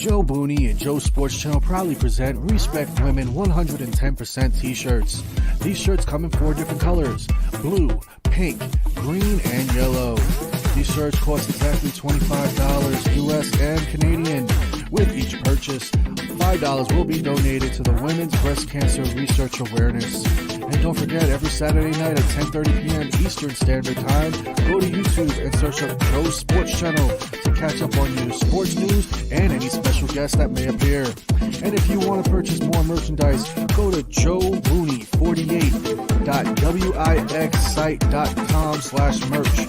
Joe Booni and Joe Sports Channel proudly present Respect Women 110% t-shirts. These shirts come in 4 different colors: blue, pink, green, and yellow. These shirts cost exactly $25 US and Canadian. With each purchase, $5 will be donated to the Women's Breast Cancer Research Awareness. And don't forget, every Saturday night at 10:30 p.m. Eastern Standard Time, go to YouTube and search up Joe Sports Channel to catch up on your sports news and any special guests that may appear. And if you want to purchase more merchandise, go to joebooney48.wixsite.com/merch.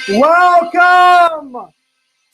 Welcome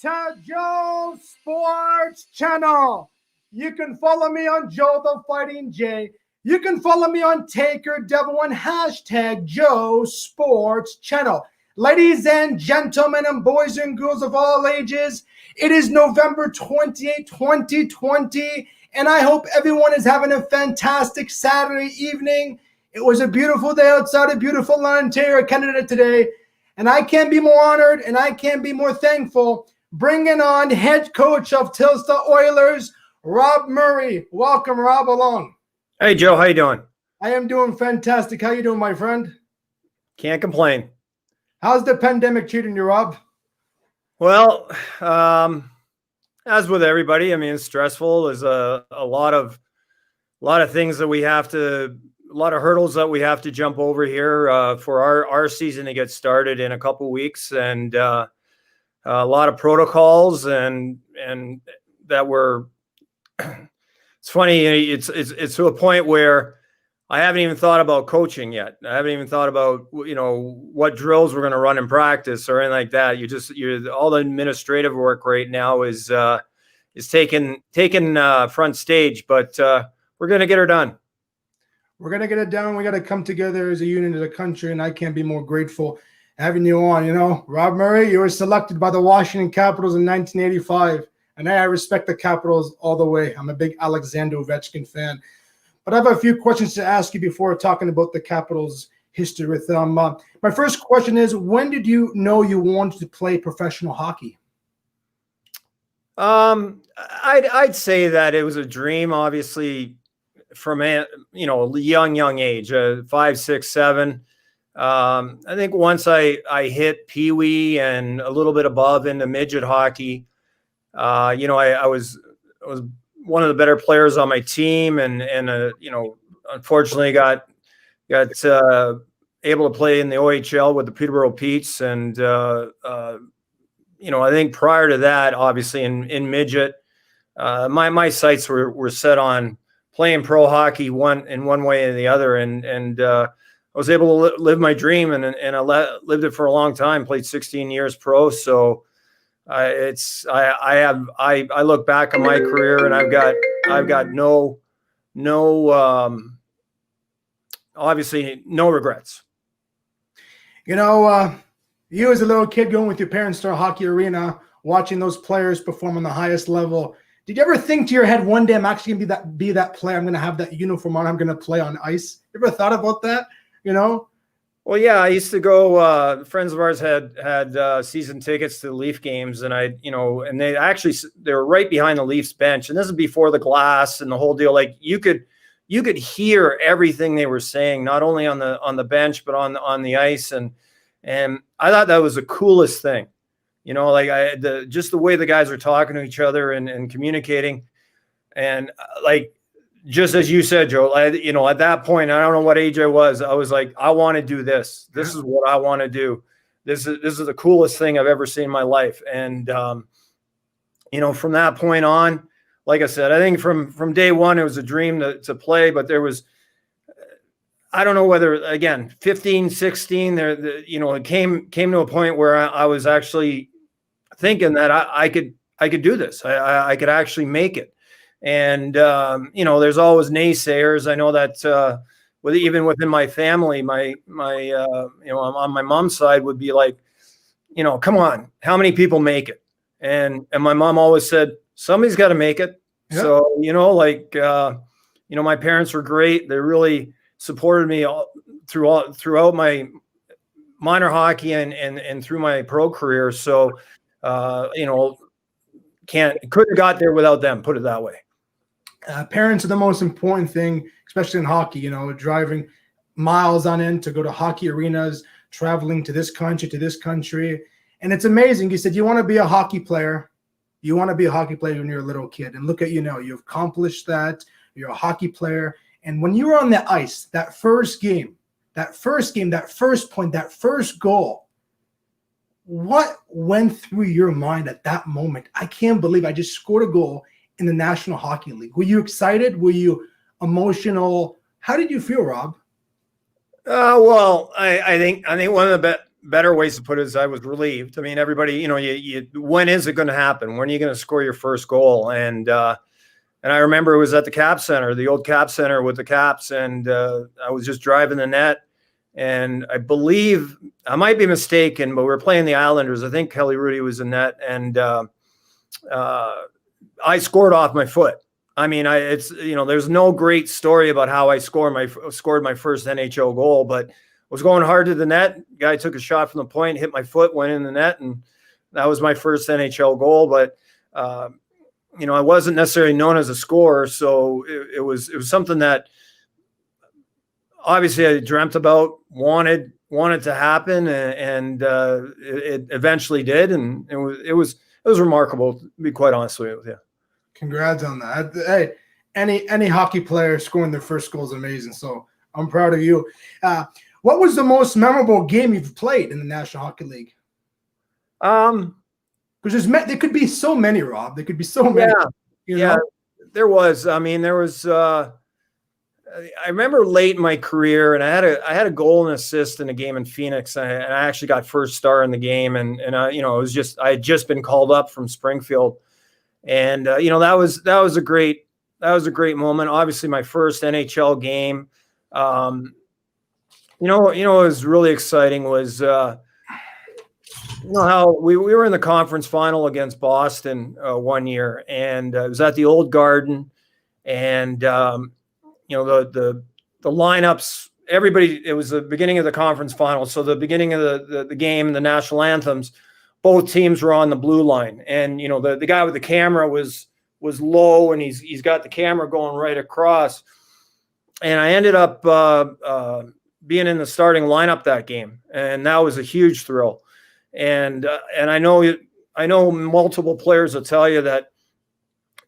to Joe Sports Channel. You can follow me on Joe the Fighting J. You can follow me on Taker Devil and hashtag Joe Sports Channel. Ladies and gentlemen and boys and girls of all ages, it is November 28, 2020, and I hope everyone is having a fantastic Saturday evening. It was a beautiful day outside of beautiful Ontario, Canada today. And I can't be more honored and I can't be more thankful bringing on head coach of Tulsa Oilers, Rob Murray. Welcome, Rob, along. Hey, Joe. How you doing? I am doing fantastic. How you doing, my friend? Can't complain. How's the pandemic treating you, Rob? Well, as with everybody, I mean, it's stressful. There's a lot of things that we have to – a lot of hurdles that we have to jump over here for our season to get started in a couple weeks, and a lot of protocols and that were. It's funny. It's to a point where I haven't even thought about coaching yet. I haven't even thought about what drills we're going to run in practice or anything like that. You're all the administrative work right now is taking front stage, but we're going to get her done. We're going to get it done. We got to come together as a unit, as a country, and I can't be more grateful having you on. Rob Murray, you were selected by the Washington Capitals in 1985, and I respect the Capitals all the way. I'm a big Alexander Ovechkin fan. But I have a few questions to ask you before talking about the Capitals' history with them. My first question is, when did you know you wanted to play professional hockey? I'd say that it was a dream, obviously, from a young age, 5, 6, 7. I think once I hit peewee and a little bit above into midget hockey, I was one of the better players on my team, and unfortunately got able to play in the OHL with the Peterborough Petes, and I think prior to that, obviously in midget, my sights were set on playing pro hockey in one way or the other, and I was able to live my dream, and I lived it for a long time. Played 16 years pro, so I look back on my career, and I've got no obviously no regrets. You as a little kid going with your parents to a hockey arena, watching those players perform on the highest level, Did you ever think to your head one day I'm actually gonna be that player? I'm gonna have that uniform on. I'm gonna play on ice. You ever thought about that? Well, yeah, I used to go. Friends of ours had season tickets to the Leaf games, and and they were right behind the Leafs bench, and this is before the glass and the whole deal. Like you could hear everything they were saying, not only on the bench but on the ice, and I thought that was the coolest thing. Like just the way the guys are talking to each other and communicating, and like. Just as you said, Joe, at that point, I don't know what age I was like, I want to do this. This is what I want to do. This is the coolest thing I've ever seen in my life. And, from that point on, like I said, I think from day one, it was a dream to play, but there was, I don't know whether, again, 15, 16, it came to a point where I was actually thinking that I could do this. I could actually make it. And, there's always naysayers. I know that even within my family, my on my mom's side would be like, come on, how many people make it? And my mom always said, somebody's got to make it. Yeah. So, my parents were great. They really supported me throughout my minor hockey and through my pro career. So, couldn't have got there without them, put it that way. Parents are the most important thing, especially in hockey, driving miles on end to go to hockey arenas, traveling to this country. And it's amazing. You said you want to be a hockey player. You want to be a hockey player when you're a little kid. And look at, you've accomplished that. You're a hockey player. And when you were on the ice, that first game, that first point, that first goal, what went through your mind at that moment? I can't believe I just scored a goal in the National Hockey League. Were you excited? Were you emotional? How did you feel, Rob? Well, I think one of the better ways to put it is I was relieved. I mean, everybody, when is it going to happen? When are you going to score your first goal? And I remember it was at the Cap Center, the old Cap Center with the Caps, and I was just driving the net. And I believe, I might be mistaken, but we were playing the Islanders. I think Kelly Rudy was in net, and I scored off my foot. I mean, there's no great story about how I scored my first NHL goal, but I was going hard to the net. Guy took a shot from the point, hit my foot, went in the net, and that was my first NHL goal. But I wasn't necessarily known as a scorer, so it was something that obviously I dreamt about, wanted to happen, and it eventually did, and it was remarkable, to be quite honest with you. Congrats on that. Hey, any hockey player scoring their first goal is amazing. So I'm proud of you. What was the most memorable game you've played in the National Hockey League? Because there could be so many, Rob. There could be so many. Yeah, there was. I mean, there was. I remember late in my career, and I had a goal and assist in a game in Phoenix, and I actually got first star in the game, and it was just I had just been called up from Springfield. And that was a great moment. Obviously, my first NHL game. What was really exciting was how we were in the conference final against Boston one year, and it was at the Old Garden, and the lineups. Everybody. It was the beginning of the conference final, so the beginning of the game, the national anthems. Both teams were on the blue line, and the guy with the camera was low, and he's got the camera going right across. And I ended up being in the starting lineup that game, and that was a huge thrill. And I know multiple players will tell you that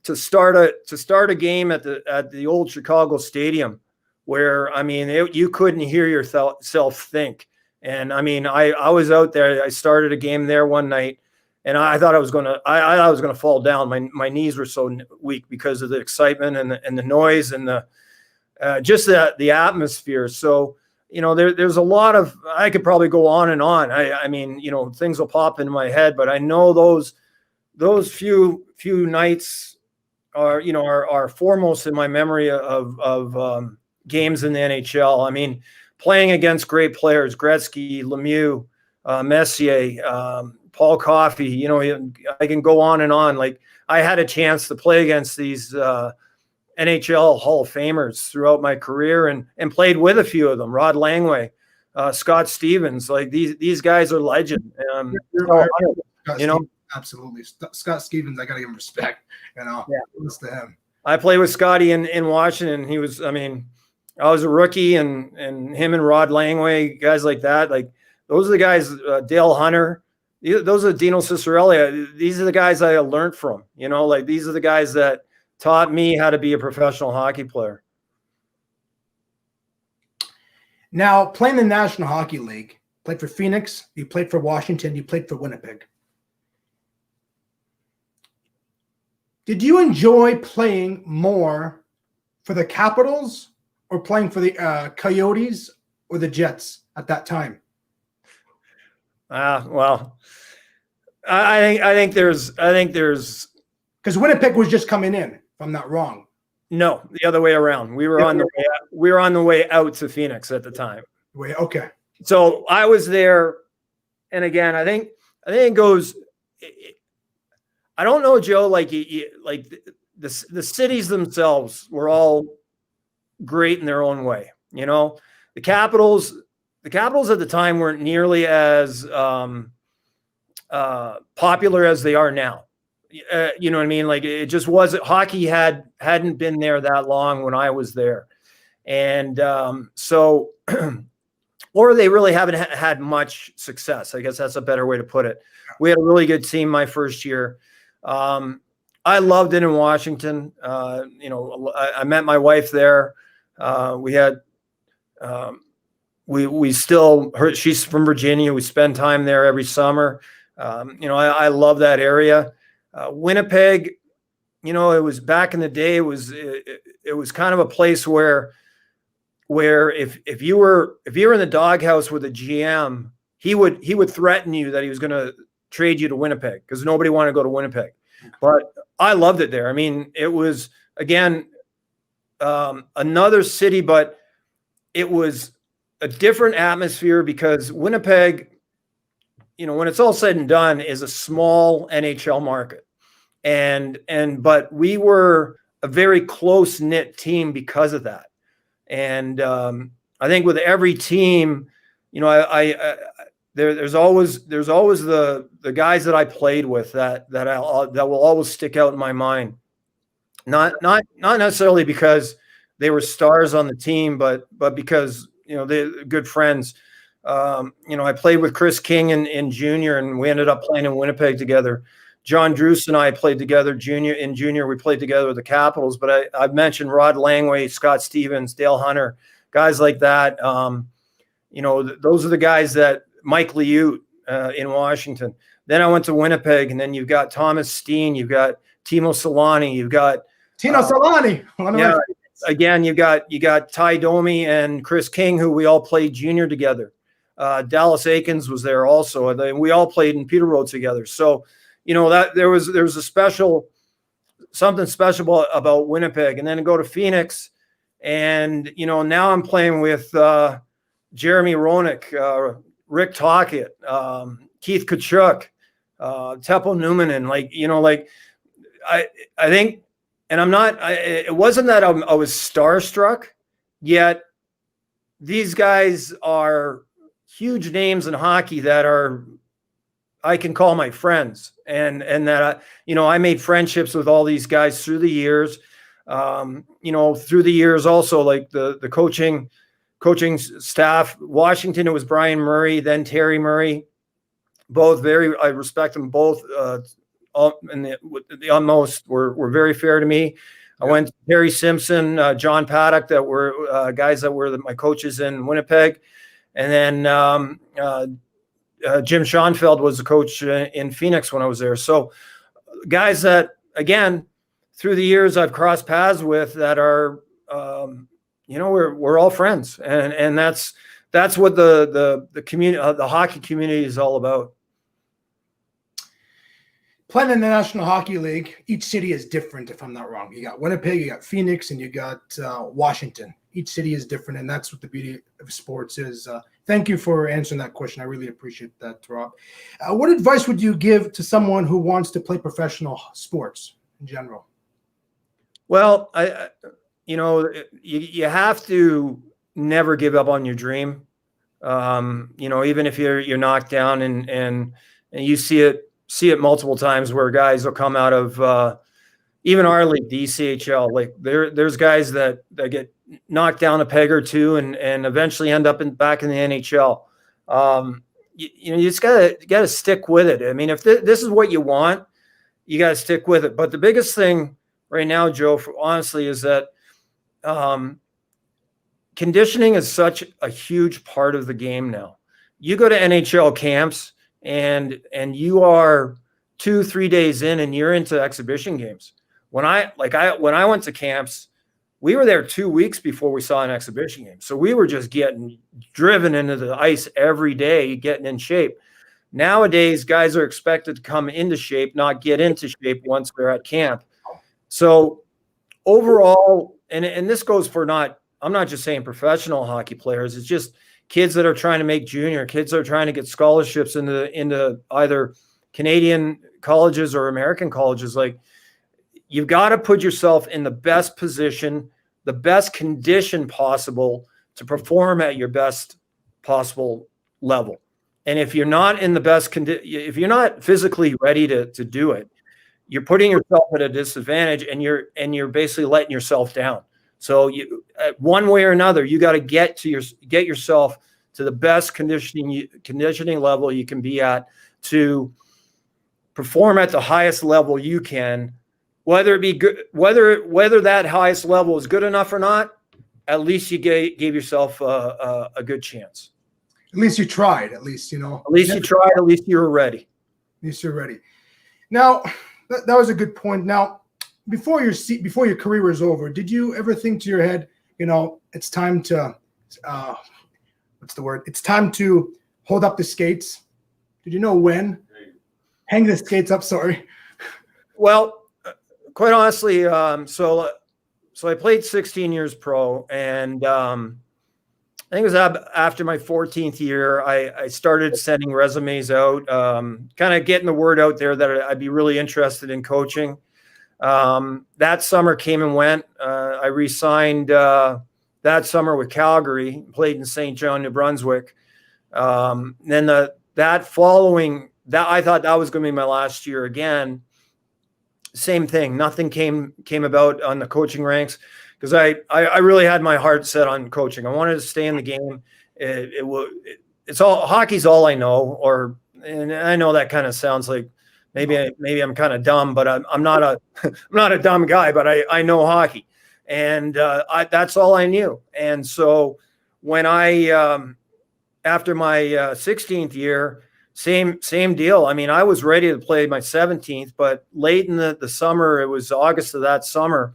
to start a game at the old Chicago Stadium, where you couldn't hear yourself think. And I mean, I was out there. I started a game there one night, and I thought I was going to fall down. My knees were so weak because of the excitement and the noise and the atmosphere. So there's a lot of, I could probably go on and on. I mean, things will pop into my head, but I know those few nights are foremost in my memory of games in the NHL. I mean, playing against great players, Gretzky, Lemieux, Messier, Paul Coffey, you know, I can go on and on. Like, I had a chance to play against these NHL Hall of Famers throughout my career, and played with a few of them. Rod Langway, Scott Stevens, like these guys are legend. You know, absolutely. Scott Stevens, I gotta give him respect. You know, kudos to him. I played with Scotty in Washington. He was, I mean, I was a rookie, and him and Rod Langway, guys like that, like those are the guys. Dale Hunter, those are Dino Cicerelli. These are the guys I learned from. You know, like these are the guys that taught me how to be a professional hockey player. Now, playing in the National Hockey League, played for Phoenix, you played for Washington, you played for Winnipeg. Did you enjoy playing more for the Capitals or playing for the Coyotes or the Jets at that time? Well, I think there's because Winnipeg was just coming in, if I'm not wrong. No, the other way around. We were on the way out to Phoenix at the time. Okay. So I was there, and again, I think it goes. I don't know, Joe. Like the cities themselves were all great in their own way. You know, the Capitals at the time weren't nearly as popular as they are now. You know what I mean? Like, it just wasn't, hockey hadn't been there that long when I was there. And so, or they really haven't had much success. I guess that's a better way to put it. We had a really good team my first year. I loved it in Washington. You know, I met my wife there. We had, we still, she's from Virginia. We spend time there every summer. You know, I love that area. Winnipeg, you know, it was back in the day. It was kind of a place where if you were in the doghouse with a GM, he would threaten you that he was going to trade you to Winnipeg because nobody wanted to go to Winnipeg. But I loved it there. I mean, it was, again, another city, but it was a different atmosphere because Winnipeg, you know, when it's all said and done, is a small NHL market. But we were a very close knit team because of that. And I think with every team, you know, there's always the guys that I played with that will always stick out in my mind. Not necessarily because they were stars on the team, but because, you know, they're good friends. You know, I played with Chris King in junior, and we ended up playing in Winnipeg together. John Druce and I played together in junior. We played together with the Capitals, but I've mentioned Rod Langway, Scott Stevens, Dale Hunter, guys like that. You know, those are the guys that Mike Liut in Washington. Then I went to Winnipeg, and then you've got Thomas Steen, you've got Timo Solani, you've got Tino Solani. Yeah, again, you got Ty Domi and Chris King, who we all played junior together. Dallas Aikens was there also. We all played in Peter Road together. So, you know, that there was something special about Winnipeg. And then to go to Phoenix, and, you know, now I'm playing with Jeremy Roenick, Rick Tocchet, Keith Kachuk, Teppo Newman, and, like, you know, like I think, and it wasn't that I was starstruck, yet these guys are huge names in hockey that I can call my friends, and that you know, I made friendships with all these guys through the years. You know, through the years also, like the coaching staff. Washington, it was Brian Murray, then Terry Murray. Both I respect them both. And the utmost were very fair to me. I went to Terry Simpson, John Paddock, that were guys that were my coaches in Winnipeg. And then Jim Schoenfeld was the coach in Phoenix when I was there. So guys that, again, through the years I've crossed paths with that are, you know, we're all friends. And that's what the community, the hockey community is all about. Playing in the National Hockey League, each city is different, if I'm not wrong. You got Winnipeg, you got Phoenix, and you got Washington. each city is different, and that's what the beauty of sports is. Thank you for answering that question. I really appreciate that, Rob. What advice would you give to someone who wants to play professional sports in general? Well, you have to never give up on your dream. Even if you're knocked down and you see it multiple times where guys will come out of even our league, the ECHL, like there's guys that get knocked down a peg or two and eventually end up back in the NHL. You just gotta stick with it. I mean, if this is what you want, you gotta stick with it. But the biggest thing right now, Joe, honestly, is that conditioning is such a huge part of the game now. You go to NHL camps and you are 2-3 days in and you're into exhibition games. When I went to camps, we were there 2 weeks before we saw an exhibition game. So we were just getting driven into the ice every day, getting in shape. Nowadays, guys are expected to come into shape, not get into shape once they're at camp. So overall, and this goes for I'm not just saying professional hockey players, it's just kids that are trying to make junior, kids that are trying to get scholarships into either Canadian colleges or American colleges. Like, you've got to put yourself in the best position, the best condition possible to perform at your best possible level. And if you're not in the best if you're not physically ready to do it, you're putting yourself at a disadvantage, and you're basically letting yourself down. So one way or another, you got to get yourself to the best conditioning level you can be at to perform at the highest level you can. Whether it be good, whether that highest level is good enough or not, at least you gave yourself a good chance. At least you tried. At least you tried. At least you were ready. At least you're ready. Now, that was a good point. Now, before your career was over, did you ever think to your head, it's time to It's time to hold up the skates. Did you know when? Hang the skates up. Sorry. Well, quite honestly, so I played 16 years pro, and I think it was after my 14th year, I started sending resumes out, kind of getting the word out there that I'd be really interested in coaching. That summer came and went. I re-signed that summer with Calgary, played in St. John, New Brunswick. Then I thought that was going to be my last year again. Same thing. Nothing came about on the coaching ranks because I really had my heart set on coaching. I wanted to stay in the game. It's all hockey's all I know, and I know that kind of sounds like maybe I'm kind of dumb, but I'm not a dumb guy, but I know hockey, and that's all I knew. And so when after my 16th year. Same deal. I mean, I was ready to play my 17th, but late in the summer, it was August of that summer,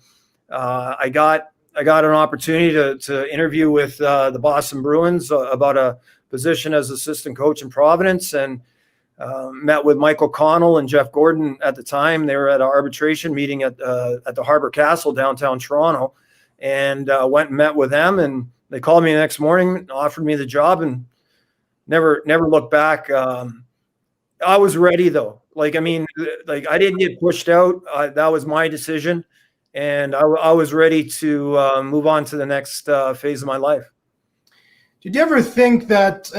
I got an opportunity to interview with the Boston Bruins about a position as assistant coach in Providence, and met with Michael Connell and Jeff Gordon at the time. They were at an arbitration meeting at the Harbor Castle downtown Toronto, and went and met with them, and they called me the next morning and offered me the job, and never looked back. I was ready though. I didn't get pushed out. That was my decision, and I was ready to move on to the next phase of my life. Did you ever think that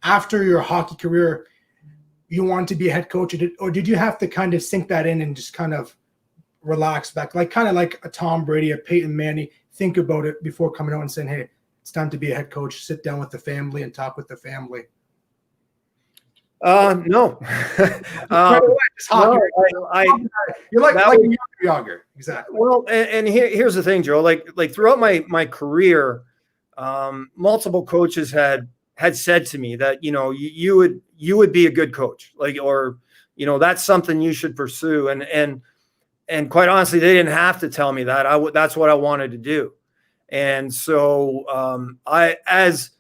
after your hockey career, you wanted to be a head coach, or did you have to kind of sink that in and just kind of relax back, kind of like a Tom Brady, a Peyton Manning, think about it before coming out and saying, hey, it's time to be a head coach, sit down with the family and talk with the family? No. No, you're like younger. Exactly. Well, and here's the thing, Joe. Like throughout my career, multiple coaches had said to me that you would be a good coach, or that's something you should pursue. And quite honestly, they didn't have to tell me that. That's what I wanted to do. And so as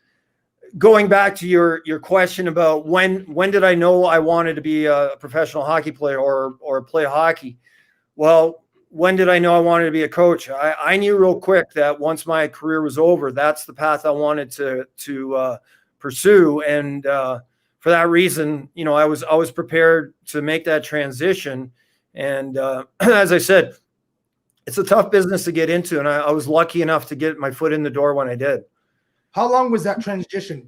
going back to your question about when did I know I wanted to be a professional hockey player or play hockey? Well, when did I know I wanted to be a coach? I knew real quick that once my career was over, that's the path I wanted to pursue. And for that reason, I was prepared to make that transition. And as I said, it's a tough business to get into, and I was lucky enough to get my foot in the door when I did. How long was that transition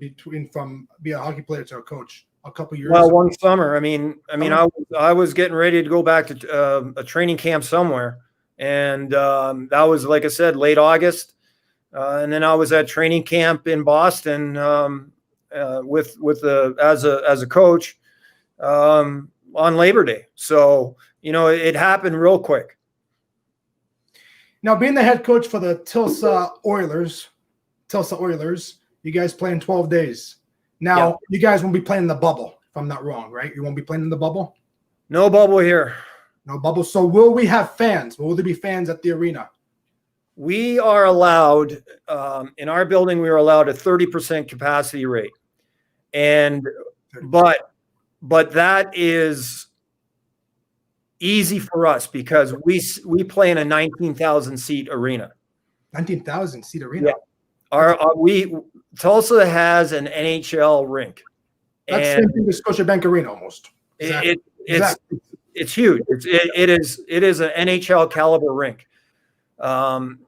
from being a hockey player to a coach? A couple years? Well, one summer. I was getting ready to go back to a training camp somewhere, and that was, like I said, late August, and then I was at training camp in Boston as a coach on Labor Day. So it happened real quick. Now, being the head coach for the Tulsa Oilers, you guys play in 12 days. Now, You guys won't be playing in the bubble, if I'm not wrong, right? You won't be playing in the bubble? No bubble here. No bubble. So will we have fans? Will there be fans at the arena? We are allowed, in our building, we are allowed a 30% capacity rate. But that is easy for us because we play in a 19,000 seat arena. 19,000 seat arena. Yeah. Tulsa has an NHL rink. That's the same thing with Scotiabank Arena almost. Exactly. It's huge. It is an NHL caliber rink. From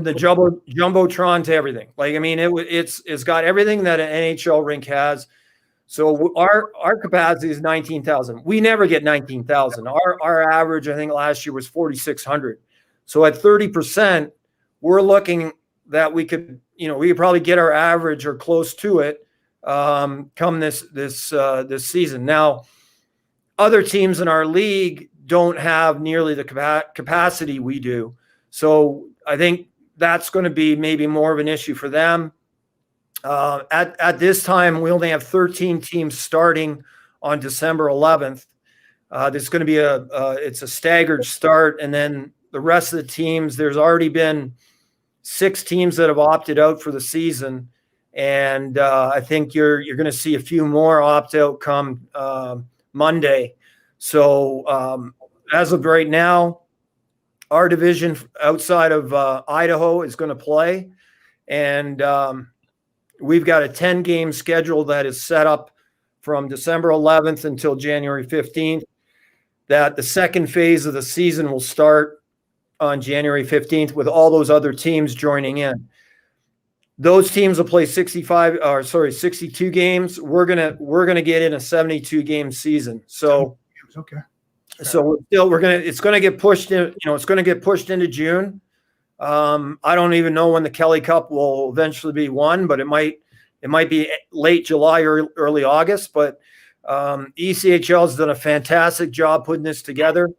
the jumbotron to everything. It's got everything that an NHL rink has. So our capacity is 19,000. We never get 19,000. Our average, I think, last year was 4,600. So at 30%, we're looking that we could probably get our average or close to it come this season. Now, other teams in our league don't have nearly the capacity we do. So I think that's going to be maybe more of an issue for them. At this time, we only have 13 teams starting on December 11th. There's going to be it's a staggered start, and then the rest of the teams. There's already been 6 teams that have opted out for the season, and I think you're going to see a few more opt out come Monday. So as of right now, our division outside of Idaho is going to play, and we've got a 10-game schedule that is set up from December 11th until January 15th. That the second phase of the season will start on January 15th with all those other teams joining in. Those teams will play 62 games. We're gonna get in a 72-game season. So okay. So it's gonna get pushed in. It's gonna get pushed into June. I don't even know when the Kelly Cup will eventually be won, but it might be late July or early August. But ECHL has done a fantastic job putting this together.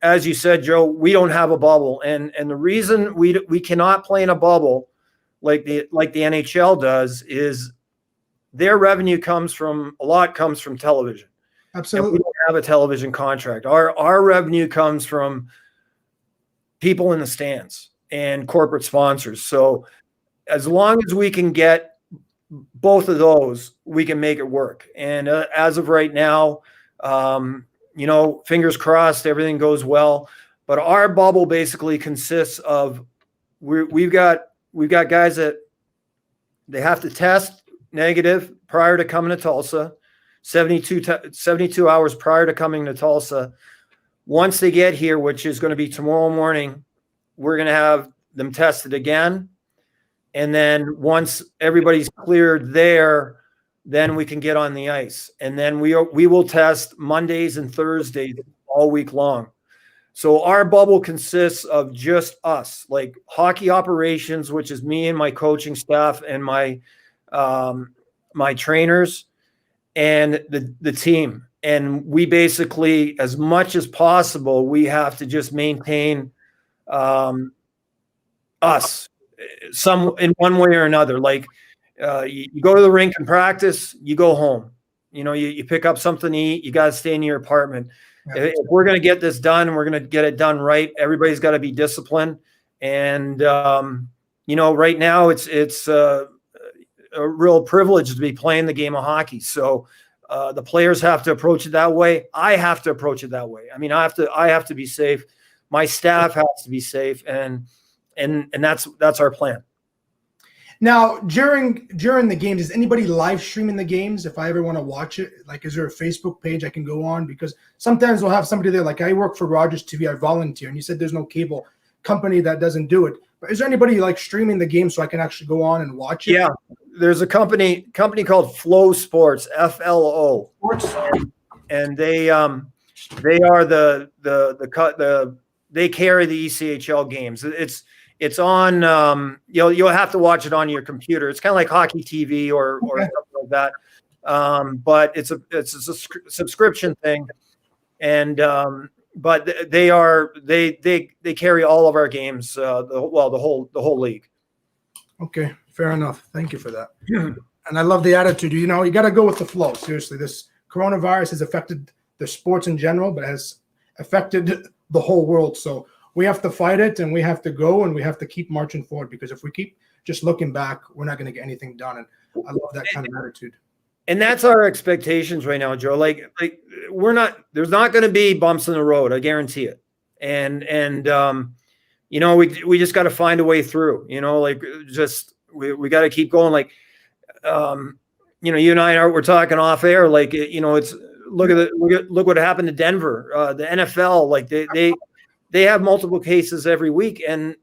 As you said, Joe, we don't have a bubble, and the reason we cannot play in a bubble like the NHL does is their revenue comes from television. Absolutely. And we don't have a television contract. Our revenue comes from people in the stands and corporate sponsors. So as long as we can get both of those, we can make it work. And as of right now, fingers crossed, everything goes well. But our bubble basically consists of we've got guys that they have to test negative prior to coming to Tulsa, 72 hours prior to coming to Tulsa. Once they get here, which is going to be tomorrow morning, we're going to have them tested again. And then once everybody's cleared there, then we can get on the ice. And then we will test Mondays and Thursdays all week long. So our bubble consists of just us, like hockey operations, which is me and my coaching staff and my trainers and the team. And we basically, as much as possible, we have to just maintain us some in one way or another. Like you go to the rink and practice, you go home. You pick up something to eat, you got to stay in your apartment. Yeah. If we're going to get this done and we're going to get it done right, everybody's got to be disciplined. And, right now it's a real privilege to be playing the game of hockey. So the players have to approach it that way. I have to approach it that way. I mean, I have to be safe. My staff has to be safe, and that's our plan. Now, during the games, is anybody live streaming the games? If I ever want to watch it, like, is there a Facebook page I can go on? Because sometimes we'll have somebody there. Like, I work for Rogers TV, I volunteer, and you said there's no cable company that doesn't do it. But is there anybody like streaming the game so I can actually go on and watch it? Yeah, there's a company called Flow Sports, FLO, and they are they carry the ECHL games. It's on. You'll have to watch it on your computer. It's kind of like hockey TV or something like that. But it's a subscription thing, and but they carry all of our games. The whole league. Okay, fair enough. Thank you for that. And I love the attitude. You got to go with the flow. Seriously, this coronavirus has affected the sports in general, but has affected the whole world. So we have to fight it, and we have to go, and we have to keep marching forward, because if we keep just looking back, we're not going to get anything done. And I love that kind of attitude. And that's our expectations right now, Joe. Like there's not going to be bumps in the road. I guarantee it. And we just got to find a way through, we got to keep going. Like, you and I we're talking off air, like, it's look what happened to Denver, the NFL, like they have multiple cases every week, and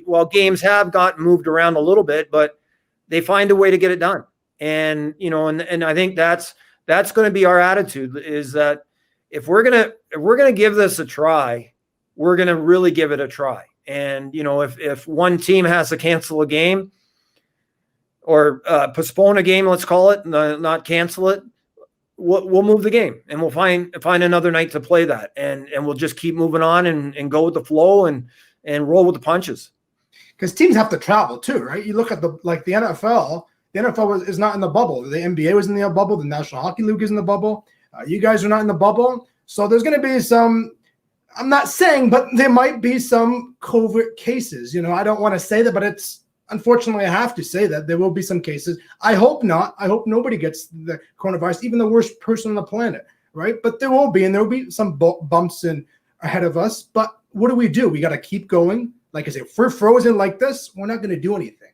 while games have gotten moved around a little bit, but they find a way to get it done. And I think that's going to be our attitude, is that if we're gonna give this a try, we're gonna really give it a try. And if one team has to cancel a game or postpone a game, let's call it, not cancel it, we'll move the game, and we'll find another night to play that, and we'll just keep moving on and go with the flow and roll with the punches. Because teams have to travel too, right? You look at the NFL. The NFL is not in the bubble. The NBA was in the bubble. The National Hockey League is in the bubble. You guys are not in the bubble. So there's going to be some, I'm not saying, but there might be some COVID cases. I don't want to say that, but it's, unfortunately, I have to say that there will be some cases. I hope not. I hope nobody gets the coronavirus, even the worst person on the planet, right? But there will be, and there will be some bumps in ahead of us. But what do? We got to keep going. Like I say, if we're frozen like this, we're not going to do anything.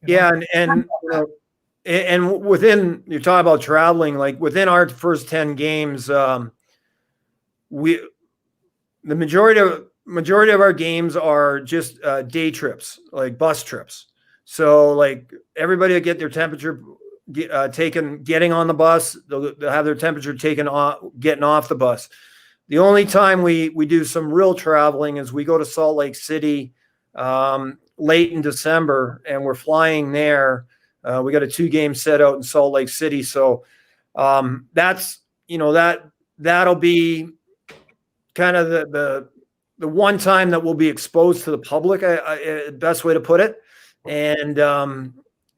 Yeah, and within, you're talking about traveling, like within our first 10 games, the majority of our games are just day trips, like bus trips. So like everybody will get their temperature taken, getting on the bus. They'll have their temperature taken off, getting off the bus. The only time we do some real traveling is we go to Salt Lake City late in December, and we're flying there. We got a 2-game set out in Salt Lake City. So that's, that'll be kind of the one time that we'll be exposed to the public, best way to put it. And,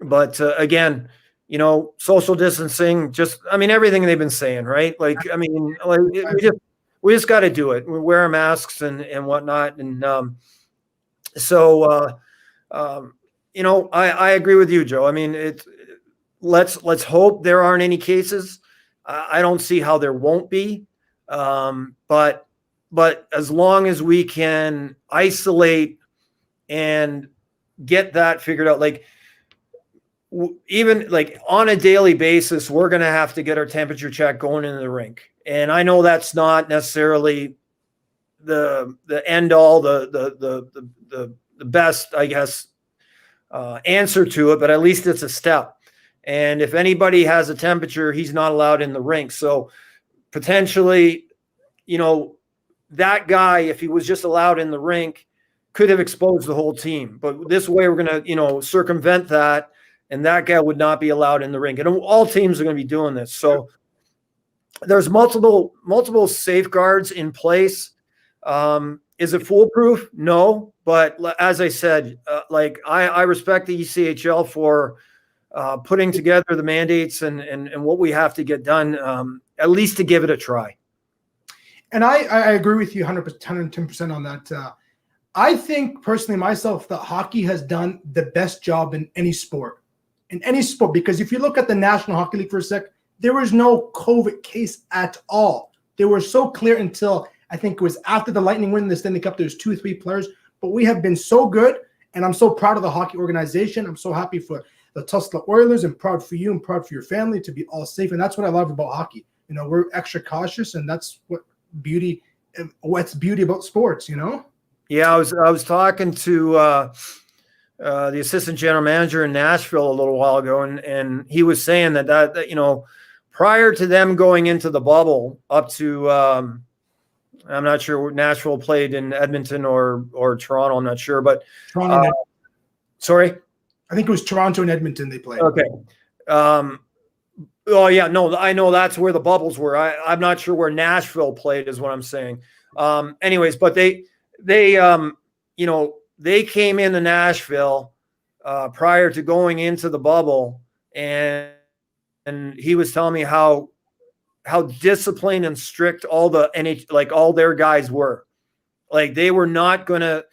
but again, social distancing, everything they've been saying, right? Like, we just got to do it. We wear our masks and whatnot. And I agree with you, Joe. Let's hope there aren't any cases. I don't see how there won't be. But as long as we can isolate and get that figured out, like even like on a daily basis, we're going to have to get our temperature check going into the rink. And I know that's not necessarily the end all, the best, I guess, answer to it, but at least it's a step. And if anybody has a temperature, he's not allowed in the rink. So potentially, that guy, if he was just allowed in the rink, could have exposed the whole team. But this way we're going to, circumvent that, and that guy would not be allowed in the rink. And all teams are going to be doing this. So there's multiple safeguards in place. Is it foolproof? No. But as I said, I respect the ECHL for putting together the mandates and what we have to get done, at least to give it a try. And I agree with you 110% on that. I think personally myself that hockey has done the best job in any sport, because if you look at the National Hockey League for a sec, there was no COVID case at all. They were so clear until I think it was after the Lightning win the Stanley Cup, there was 2 or 3 players, but we have been so good, and I'm so proud of the hockey organization. I'm so happy for the Tulsa Oilers and proud for you and proud for your family to be all safe. And that's what I love about hockey. You know, we're extra cautious, and that's what's beauty about sports, you know? Yeah, I was talking to the assistant general manager in Nashville a little while ago, and he was saying that you know, prior to them going into the bubble, up to I'm not sure Nashville played in Edmonton or Toronto. I'm not sure, but Toronto. Sorry, I think it was Toronto and Edmonton they played. Okay. Oh yeah, no, I know that's where the bubbles were. I'm not sure where Nashville played, is what I'm saying. Anyways, but they you know, they came into Nashville prior to going into the bubble, and he was telling me how disciplined and strict all the all their guys were. Like they were not gonna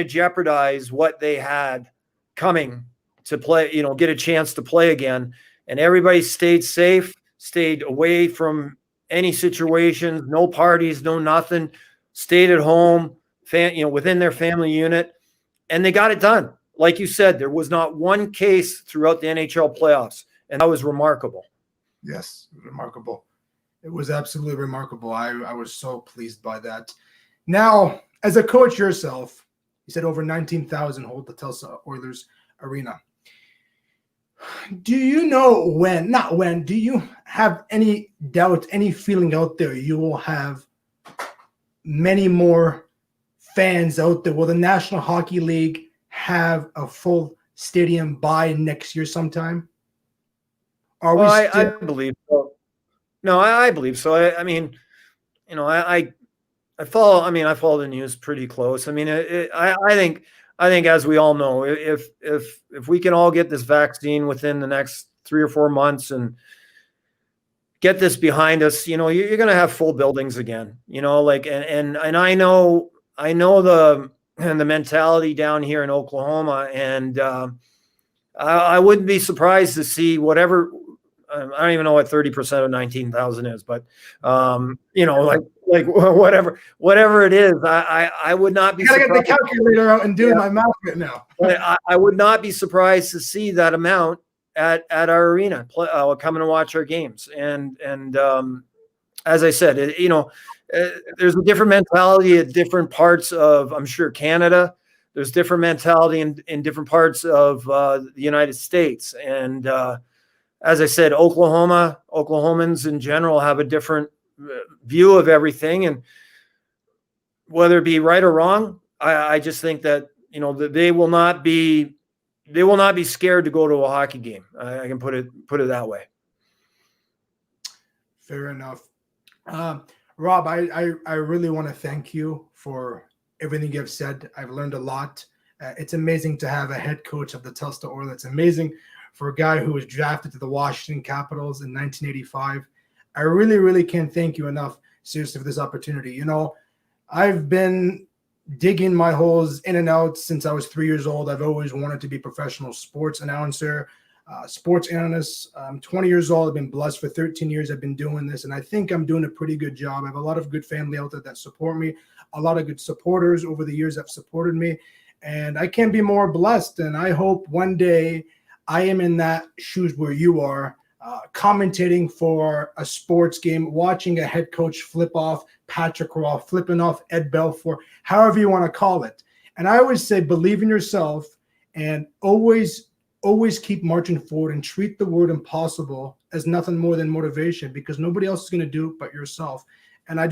jeopardize what they had coming to play, you know, get a chance to play again. And everybody stayed safe, stayed away from any situations, no parties, no nothing, stayed at home, you know, within their family unit, and they got it done. Like you said, there was not one case throughout the NHL playoffs, and that was remarkable. Yes, remarkable. It was absolutely remarkable. I was so pleased by that. Now, as a coach yourself, you said over 19,000 hold the Tulsa Oilers Arena. Do you know do you have any doubt, any feeling out there you will have many more fans out there? Will the National Hockey League have a full stadium by next year sometime? I believe so. No, I believe so. I mean, you know, I follow the news pretty close. I mean, I think, as we all know, if we can all get this vaccine within the next 3 or 4 months and get this behind us, you know, you're going to have full buildings again, you know, like, and I know the mentality down here in Oklahoma, and I wouldn't be surprised to see whatever, I don't even know what 30% of 19,000 is, but you know, like whatever it is, I would not be surprised. I gotta get the calculator out and do my math right now. I would not be surprised to see that amount at our arena, coming to watch our games. And as I said, you know, there's a different mentality at different parts of, I'm sure, Canada. There's different mentality in different parts of the United States. And as I said, Oklahomans in general have a different view of everything. And whether it be right or wrong, I just think that, you know, that they will not be scared to go to a hockey game. I can put it that way. Fair enough. Rob, I really want to thank you for everything you've said. I've learned a lot. It's amazing to have a head coach of the Tulsa Oilers. It's amazing for a guy who was drafted to the Washington Capitals in 1985. I really, really can't thank you enough, seriously, for this opportunity. You know, I've been digging my holes in and out since I was 3 years old. I've always wanted to be a professional sports announcer, sports analyst. I'm 20 years old. I've been blessed for 13 years. I've been doing this, and I think I'm doing a pretty good job. I have a lot of good family out there that support me, a lot of good supporters over the years that have supported me, and I can't be more blessed. And I hope one day I am in that shoes where you are, commentating for a sports game, watching a head coach flip off Patrick Roy, flipping off Ed Belfour, however you want to call it. And I always say, believe in yourself and always keep marching forward and treat the word impossible as nothing more than motivation, because nobody else is going to do it but yourself. And I'm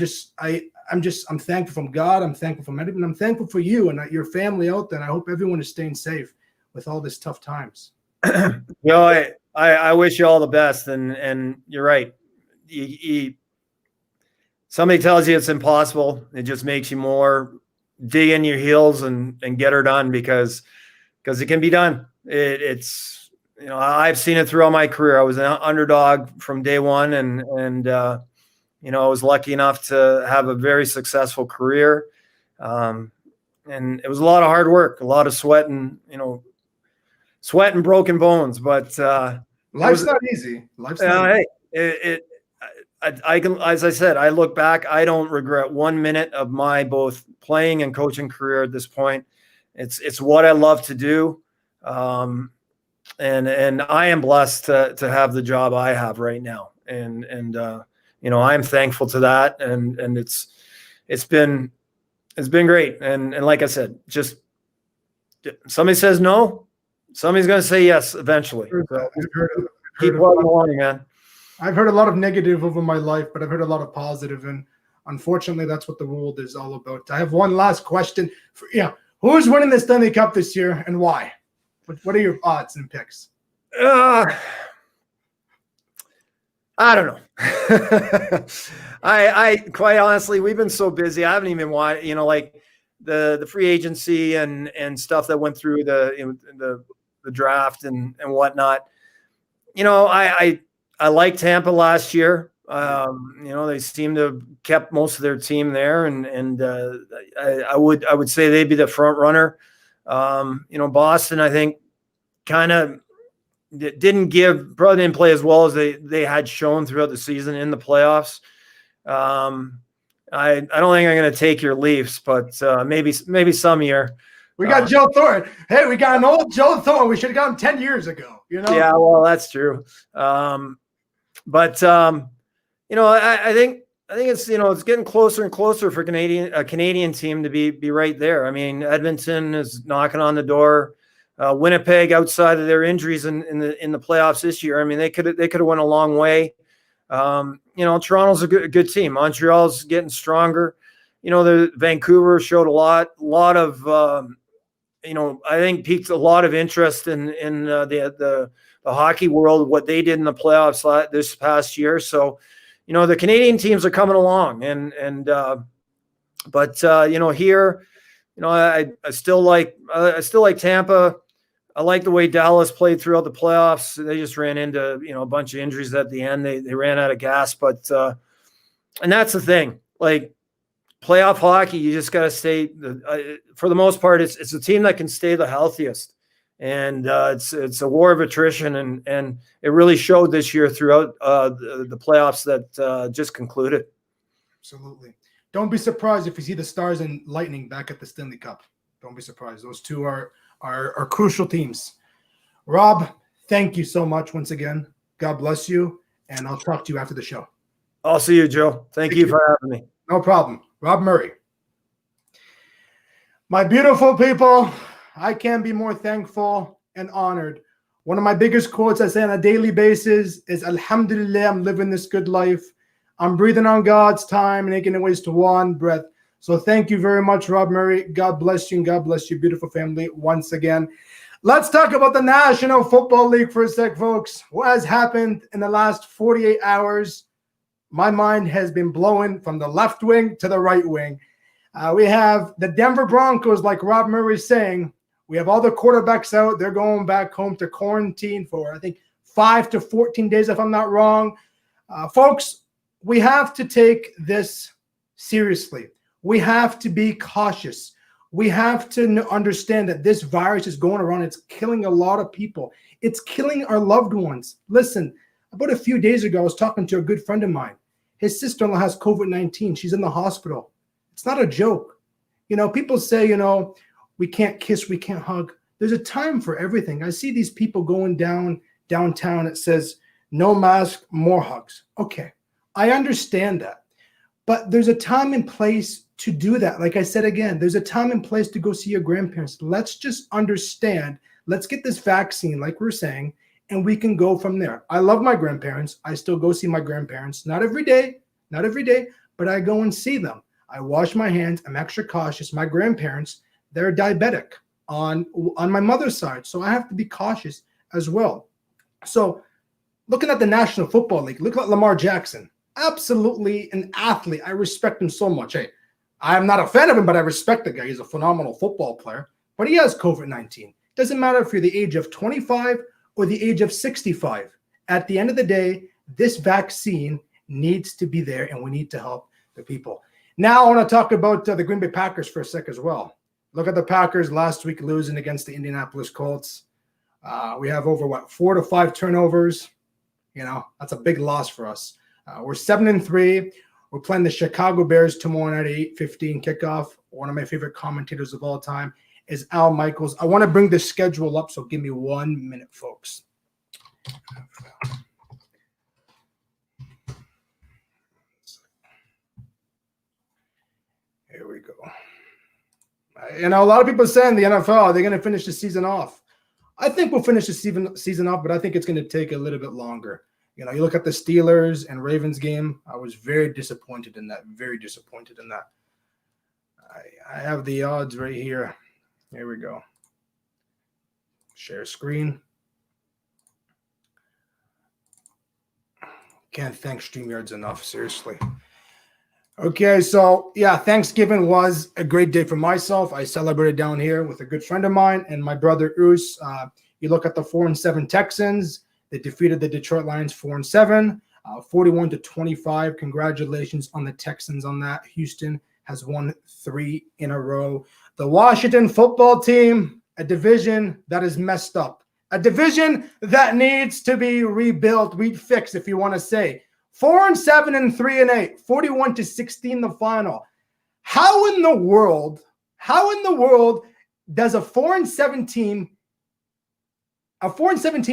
thankful from God. I'm thankful from everyone. I'm thankful for you and your family out there. And I hope everyone is staying safe with all these tough times. You know, I wish you all the best, and you're right. Somebody tells you it's impossible, it just makes you more dig in your heels and get her done, because it can be done. It's, you know, I've seen it throughout my career. I was an underdog from day one, and you know, I was lucky enough to have a very successful career. And it was a lot of hard work, a lot of sweat and broken bones, but life's not easy. Hey, I can, as I said, I look back, I don't regret 1 minute of my both playing and coaching career at this point. It's what I love to do. And I am blessed to have the job I have right now. And I'm thankful to that. And it's been great. And like I said, just somebody says no, somebody's going to say yes eventually. So keep plugging along, man. I've heard a lot of negative over my life, but I've heard a lot of positive, and unfortunately, that's what the world is all about. I have one last question. Who's winning the Stanley Cup this year, and why? What are your odds and picks? I don't know. I quite honestly, we've been so busy. I haven't even watched, like the free agency and stuff that went through the draft and whatnot. I liked Tampa last year. They seem to have kept most of their team there, and I would say they'd be the front runner. Boston, I think, kind of probably didn't play as well as they had shown throughout the season in the playoffs. I don't think I'm going to take your Leafs, but maybe some year. We got Joe Thornton. Hey, we got an old Joe Thornton. We should have got him 10 years ago. Yeah, well, that's true. But I think it's it's getting closer and closer for a Canadian team to be right there. I mean, Edmonton is knocking on the door. Winnipeg, outside of their injuries in the playoffs this year, I mean, they could have went a long way. Toronto's a good team. Montreal's getting stronger. The Vancouver showed a lot of I think piqued a lot of interest in the hockey world, what they did in the playoffs this past year. So, the Canadian teams are coming along, but here, I still like Tampa. I like the way Dallas played throughout the playoffs. They just ran into, a bunch of injuries at the end. They ran out of gas, but and that's the thing. Like playoff hockey, you just got to stay. For the most part, it's a team that can stay the healthiest. And it's a war of attrition, and it really showed this year throughout the playoffs that just concluded. Absolutely. Don't be surprised if you see the Stars and Lightning back at the Stanley Cup. Don't be surprised. Those two are crucial teams. Rob, thank you so much once again. God bless you, and I'll talk to you after the show. I'll see you, Joe. Thank you for having me. No problem. Rob Murray. My beautiful people, I can't be more thankful and honored. One of my biggest quotes I say on a daily basis is, Alhamdulillah, I'm living this good life. I'm breathing on God's time and taking it ways to one breath. So thank you very much, Rob Murray. God bless you, and God bless your beautiful family once again. Let's talk about the National Football League for a sec, folks. What has happened in the last 48 hours? My mind has been blowing from the left wing to the right wing. We have the Denver Broncos, like Rob Murray is saying. We have all the quarterbacks out. They're going back home to quarantine for, I think, 5 to 14 days, if I'm not wrong. Folks, we have to take this seriously. We have to be cautious. We have to understand that this virus is going around. It's killing a lot of people. It's killing our loved ones. Listen, about a few days ago, I was talking to a good friend of mine. His sister-in-law has COVID-19. She's in the hospital. It's not a joke. People say, we can't kiss, we can't hug. There's a time for everything. I see these people going downtown. It says, no mask, more hugs. Okay, I understand that. But there's a time and place to do that. Like I said again, there's a time and place to go see your grandparents. Let's just understand. Let's get this vaccine, like we're saying, and we can go from there. I love my grandparents. I still go see my grandparents. Not every day, but I go and see them. I wash my hands. I'm extra cautious. My grandparents, they're diabetic on my mother's side, so I have to be cautious as well. So looking at the National Football League, look at Lamar Jackson. Absolutely an athlete. I respect him so much. Hey, I'm not a fan of him, but I respect the guy. He's a phenomenal football player. But he has COVID-19. Doesn't matter if you're the age of 25 or the age of 65. At the end of the day, this vaccine needs to be there, and we need to help the people. Now I want to talk about the Green Bay Packers for a sec as well. Look at the Packers last week losing against the Indianapolis Colts. We have over 4 to 5 turnovers. That's a big loss for us. We're 7-3. We're playing the Chicago Bears tomorrow night at 8:15 kickoff. One of my favorite commentators of all time is Al Michaels. I want to bring the schedule up, so give me 1 minute, folks. Here we go. You know, a lot of people are saying the NFL, they're going to finish the season off. I think we'll finish the season off, but I think it's going to take a little bit longer. You know, you look at the Steelers and Ravens game. I was very disappointed in that. Very disappointed in that. I have the odds right here. Here we go. Share screen. Can't thank StreamYards enough, seriously. Okay, so yeah, Thanksgiving was a great day for myself. I celebrated down here with a good friend of mine and my brother Urs. You look at the 4-7 Texans. They defeated the Detroit Lions 4-7, 41-25. Congratulations on the Texans on that. Houston has won 3 in a row. The Washington football team, a division that is messed up. A division that needs to be rebuilt, refixed, if you want to say. 4-7 and 3-8, 41-16 the final. How in the world does a 4-7 team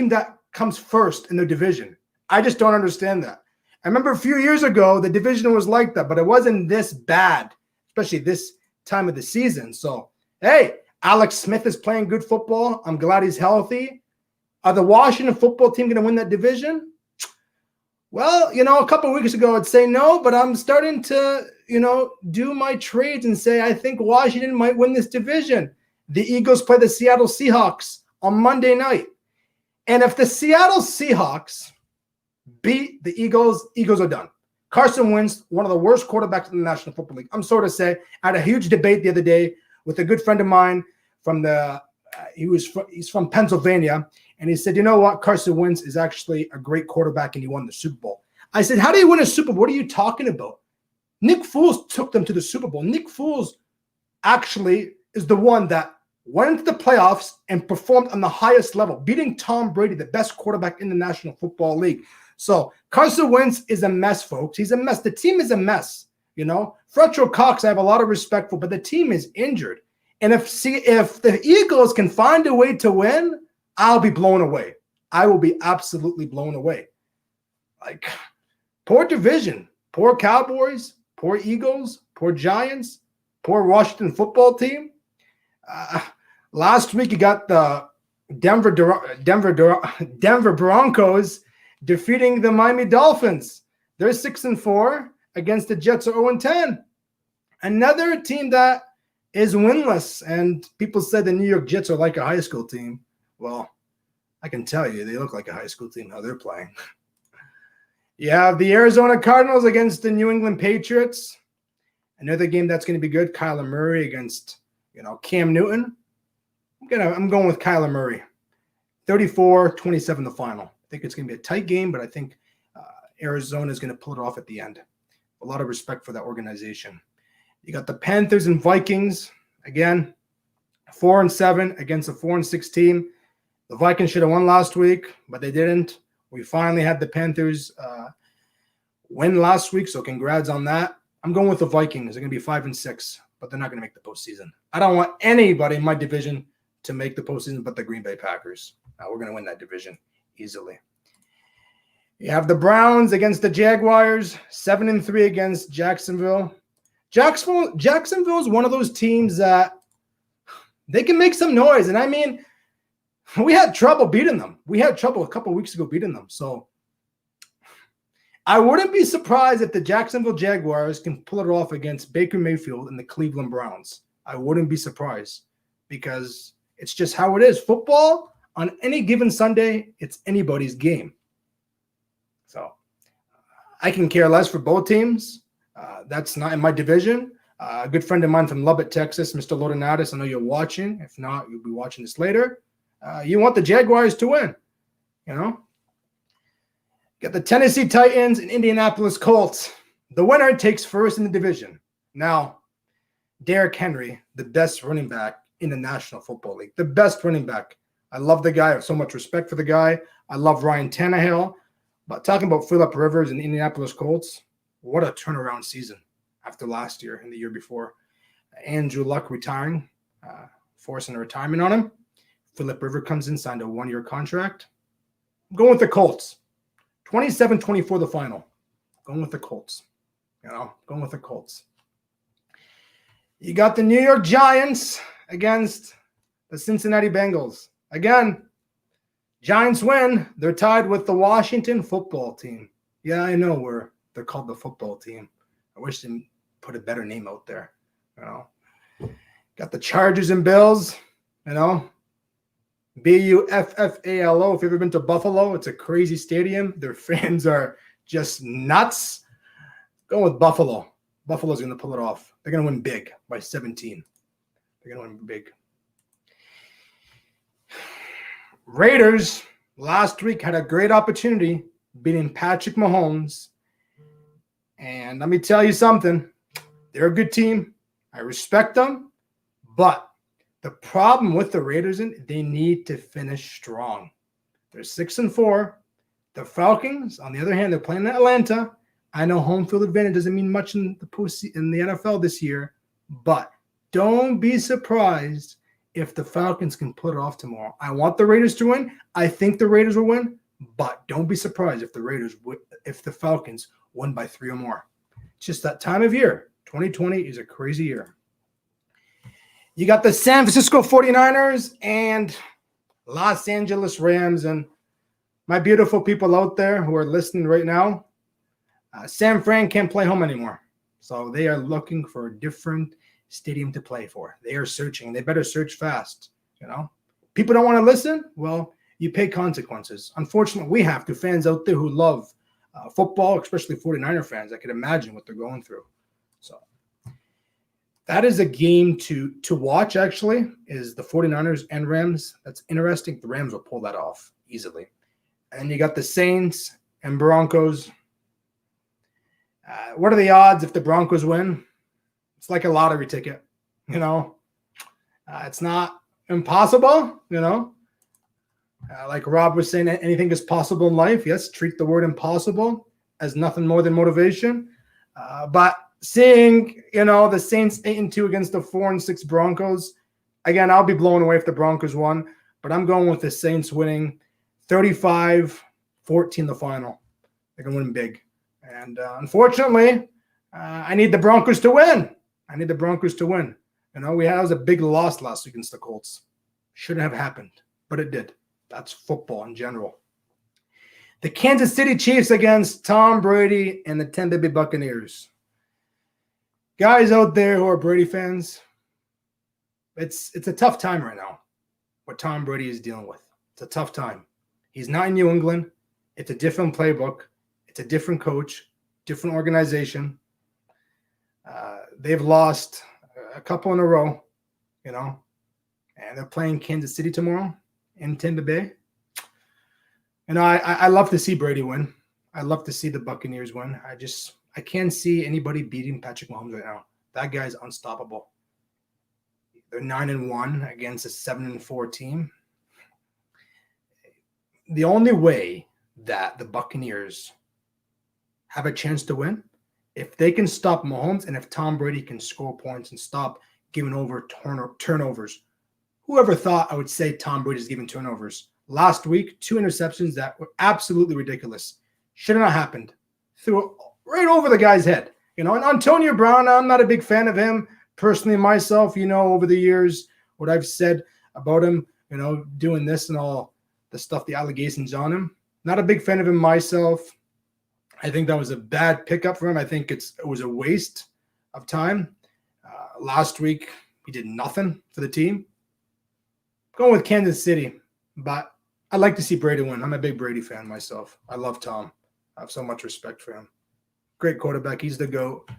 that comes first in the division? I just don't understand that. I remember a few years ago, the division was like that, but it wasn't this bad, especially this time of the season. So, hey, Alex Smith is playing good football. I'm glad he's healthy. Are the Washington football team going to win that division? Well, you know, a couple of weeks ago, I'd say no, but I'm starting to, you know, do my trades and say I think Washington might win this division. The Eagles play the Seattle Seahawks on Monday night. And if the Seattle Seahawks beat the Eagles, Eagles are done. Carson Wentz, one of the worst quarterbacks in the National Football League. I'm sorry to say, I had a huge debate the other day with a good friend of mine from he's from Pennsylvania. And he said, you know what? Carson Wentz is actually a great quarterback and he won the Super Bowl. I said, how do you win a Super Bowl? What are you talking about? Nick Foles took them to the Super Bowl. Nick Foles actually is the one that went into the playoffs and performed on the highest level, beating Tom Brady, the best quarterback in the National Football League. So Carson Wentz is a mess, folks. He's a mess. The team is a mess. You know, Fletcher Cox, I have a lot of respect for, but the team is injured. And if the Eagles can find a way to win, I'll be blown away. I will be absolutely blown away. Like, poor division, poor Cowboys, poor Eagles, poor Giants, poor Washington football team. Last week, you got the Denver Broncos defeating the Miami Dolphins. They're 6-4 against the Jets are 0-10. Another team that is winless, and people said the New York Jets are like a high school team. Well, I can tell you, they look like a high school team how they're playing. You have the Arizona Cardinals against the New England Patriots. Another game that's going to be good. Kyler Murray against, you know, Cam Newton. I'm going with Kyler Murray. 34-27 the final. I think it's going to be a tight game, but I think Arizona is going to pull it off at the end. A lot of respect for that organization. You got the Panthers and Vikings. Again, 4-7 against a 4-6 team. The Vikings should have won last week, but they didn't. We finally had the Panthers win last week, so congrats on that. I'm going with the Vikings. They're going to be 5-6, but they're not going to make the postseason. I don't want anybody in my division to make the postseason but the Green Bay Packers. We're going to win that division easily. You have the Browns against the Jaguars, 7-3 against Jacksonville. Jacksonville is one of those teams that they can make some noise. And I mean, we had trouble beating them. We had trouble a couple of weeks ago beating them. So I wouldn't be surprised if the Jacksonville Jaguars can pull it off against Baker Mayfield and the Cleveland Browns. I wouldn't be surprised because it's just how it is. Football, on any given Sunday, it's anybody's game. So I can care less for both teams. That's not in my division. A good friend of mine from Lubbock, Texas, Mr. Lodonatis, I know you're watching. If not, you'll be watching this later. You want the Jaguars to win, you know? Got the Tennessee Titans and Indianapolis Colts. The winner takes first in the division. Now, Derrick Henry, the best running back in the National Football League. The best running back. I love the guy. I have so much respect for the guy. I love Ryan Tannehill. But talking about Phillip Rivers and the Indianapolis Colts, what a turnaround season after last year and the year before. Andrew Luck retiring, forcing a retirement on him. Phillip Rivers comes in, signed a 1-year contract. I'm going with the Colts. 27-24 the final. Going with the Colts. Going with the Colts. You got the New York Giants against the Cincinnati Bengals. Again, Giants win. They're tied with the Washington football team. Yeah, I know they're called the football team. I wish they put a better name out there. Got the Chargers and Bills. Buffalo. If you've ever been to Buffalo, it's a crazy stadium. Their fans are just nuts. Go with Buffalo. Buffalo's going to pull it off. They're going to win big by 17. They're going to win big. Raiders last week had a great opportunity beating Patrick Mahomes. And let me tell you something. They're a good team. I respect them. But the problem with the Raiders is they need to finish strong. They're 6-4. The Falcons, on the other hand, they're playing in Atlanta. I know home field advantage doesn't mean much in the NFL this year, but don't be surprised if the Falcons can put it off tomorrow. I want the Raiders to win. I think the Raiders will win, but don't be surprised if the Falcons win by 3 or more. It's just that time of year. 2020 is a crazy year. You got the San Francisco 49ers and Los Angeles Rams. And my beautiful people out there who are listening right now, San Fran can't play home anymore. So they are looking for a different stadium to play for. They are searching. They better search fast. People don't want to listen. Well, you pay consequences. Unfortunately, we have to. Fans out there who love football, especially 49er fans, I can imagine what they're going through. So that is a game to watch, actually, is the 49ers and Rams. That's interesting. The Rams will pull that off easily. And you got the Saints and Broncos. What are the odds if the Broncos win? It's like a lottery ticket, It's not impossible, Like Rob was saying, anything is possible in life. Yes, treat the word impossible as nothing more than motivation. But seeing, the Saints 8-2 against the 4-6 Broncos, again, I'll be blown away if the Broncos won. But I'm going with the Saints winning 35-14 the final. They're going to win big. And unfortunately, I need the Broncos to win. We had a big loss last week against the Colts. Shouldn't have happened, but it did. That's football in general. The Kansas City Chiefs against Tom Brady and the Tampa Bay Buccaneers. Guys out there who are Brady fans, it's a tough time right now, what Tom Brady is dealing with. It's a tough time. He's not in New England. It's a different playbook. It's a different coach, different organization. They've lost a couple in a row, and they're playing Kansas City tomorrow in Tampa Bay. I love to see Brady win. I love to see the Buccaneers win. I can't see anybody beating Patrick Mahomes right now. That guy's unstoppable. They're 9-1 against a 7-4 team. The only way that the Buccaneers have a chance to win, if they can stop Mahomes and if Tom Brady can score points and stop giving over turnovers. Whoever thought I would say Tom Brady's giving turnovers? Last week, 2 interceptions that were absolutely ridiculous. Should have not happened. Threw it right over the guy's head. And Antonio Brown, I'm not a big fan of him. Personally, myself, over the years, what I've said about him, doing this and all the stuff, the allegations on him. Not a big fan of him myself. I think that was a bad pickup for him. I think it was a waste of time. Last week, he did nothing for the team. Going with Kansas City, but I'd like to see Brady win. I'm a big Brady fan myself. I love Tom. I have so much respect for him. Great quarterback. He's the GOAT.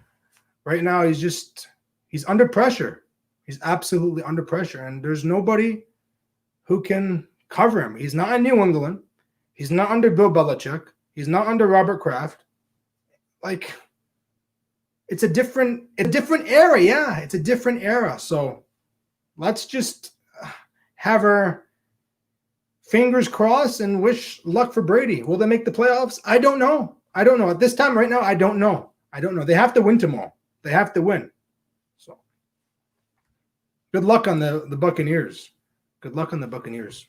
Right now, he's under pressure. He's absolutely under pressure, and there's nobody who can cover him. He's not in New England. He's not under Bill Belichick. He's not under Robert Kraft. It's a different era. Yeah, it's a different era. So let's just have our fingers crossed and wish luck for Brady. Will they make the playoffs? I don't know. At this time right now, I don't know. They have to win tomorrow. They have to win. So good luck on the Buccaneers. Good luck on the Buccaneers.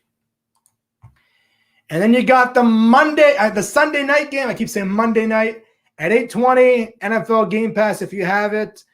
And then you got the Sunday night game. I keep saying Monday night at 8:20 NFL Game Pass if you have it.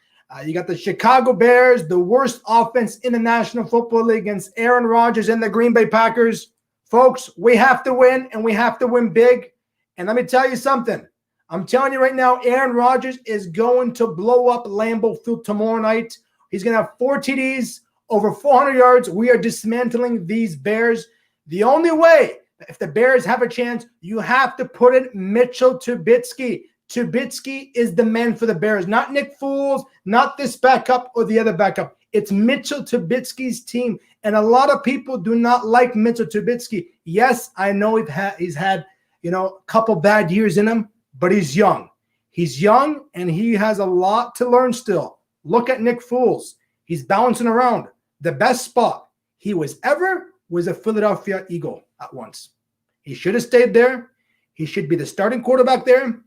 You got the Chicago Bears, the worst offense in the National Football League, against Aaron Rodgers and the Green Bay Packers. Folks, we have to win, and we have to win big. And let me tell you something. I'm telling you right now, Aaron Rodgers is going to blow up Lambeau Field tomorrow night. He's going to have 4 TDs, over 400 yards. We are dismantling these Bears. The only way, if the Bears have a chance, you have to put in Mitchell Trubisky. Trubisky is the man for the Bears, not Nick Foles, not this backup or the other backup. It's Mitchell Trubisky's team, and a lot of people do not like Mitchell Trubisky. Yes, I know he's had a couple bad years in him, but he's young. He's young, and he has a lot to learn still. Look at Nick Foles. He's bouncing around. The best spot he was a Philadelphia Eagle at once. He should have stayed there. He should be the starting quarterback there.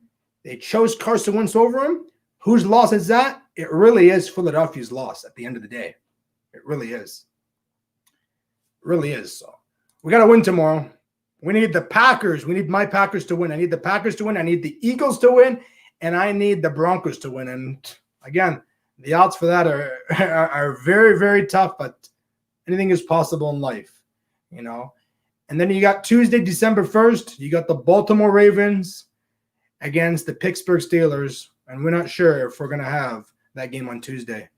They chose Carson Wentz over him. Whose loss is that? It really is Philadelphia's loss at the end of the day. It really is. It really is. So we got to win tomorrow. We need the Packers. We need my Packers to win. I need the Packers to win. I need the Eagles to win. And I need the Broncos to win. And again, the odds for that are very, very tough, but anything is possible in life, And then you got Tuesday, December 1st, you got the Baltimore Ravens against the Pittsburgh Steelers. And we're not sure if we're going to have that game on Tuesday.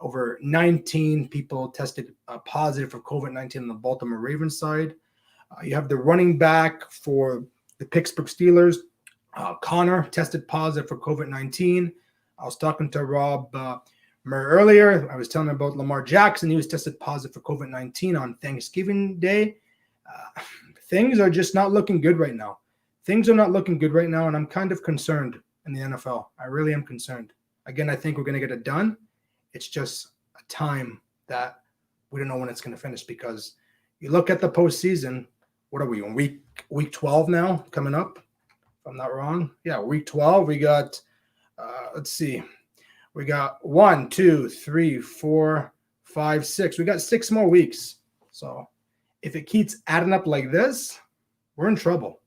Over 19 people tested positive for COVID-19 on the Baltimore Ravens side. You have the running back for the Pittsburgh Steelers, Connor, tested positive for COVID-19. I was talking to Rob Murray earlier. I was telling him about Lamar Jackson. He was tested positive for COVID-19 on Thanksgiving Day. Things are just not looking good right now. And I'm kind of concerned in the NFL. I really am concerned. Again, I think we're going to get it done. It's just a time that we don't know when it's going to finish, because you look at the postseason. What are we on? Week 12 now coming up, if I'm not wrong. Yeah, week 12. We got, let's see. We got 1, 2, 3, 4, 5, 6. We got 6 more weeks. So if it keeps adding up like this, we're in trouble.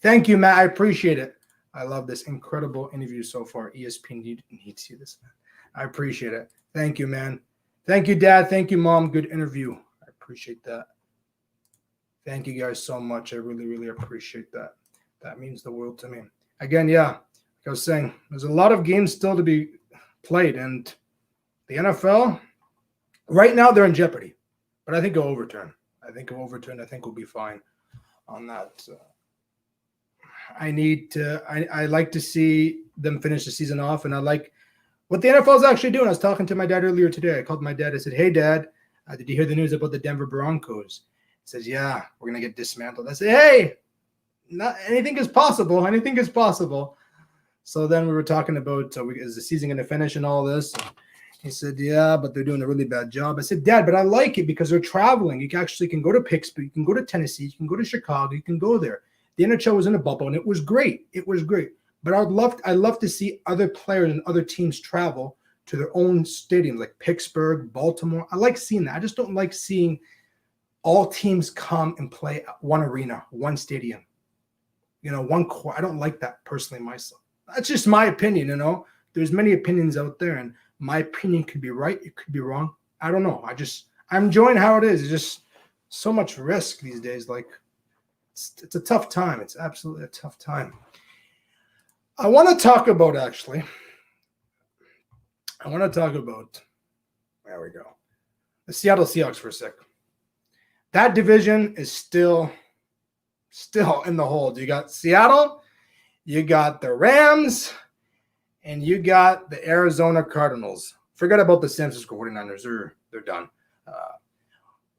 Thank you, Matt. I appreciate it. I love this incredible interview so far. ESPN needs to see this, man. I appreciate it. Thank you, man. Thank you, Dad. Thank you, Mom. Good interview. I appreciate that. Thank you guys so much. I really, really appreciate that. That means the world to me. Again, yeah, like I was saying, there's a lot of games still to be played, and the NFL, right now, they're in jeopardy. But I think it'll overturn. I think we'll be fine on that. I like to see them finish the season off, and I like what the NFL is actually doing. I was talking to my dad earlier today. I called my dad. I said, "Hey, Dad, did you hear the news about the Denver Broncos?" He says, "Yeah, we're going to get dismantled." I said, "Hey, anything is possible. Anything is possible." So then we were talking about, is the season going to finish and all this? And he said, "Yeah, but they're doing a really bad job." I said, "Dad, but I like it because they're traveling. You actually can go to Pittsburgh. You can go to Tennessee. You can go to Chicago. You can go there." The NHL was in a bubble, and it was great. But I'd love to see other players and other teams travel to their own stadiums, like Pittsburgh, Baltimore. I like seeing that. I just don't like seeing all teams come and play at one arena, one stadium. One core. I don't like that personally myself. That's just my opinion, There's many opinions out there, and my opinion could be right. It could be wrong. I don't know. I'm enjoying how it is. It's just so much risk these days. Like, it's a tough time. It's absolutely a tough time. I want to talk about, there we go, the Seattle Seahawks for a sec. That division is still in the hold. You got Seattle, you got the Rams, and you got the Arizona Cardinals. Forget about the San Francisco 49ers. They're done.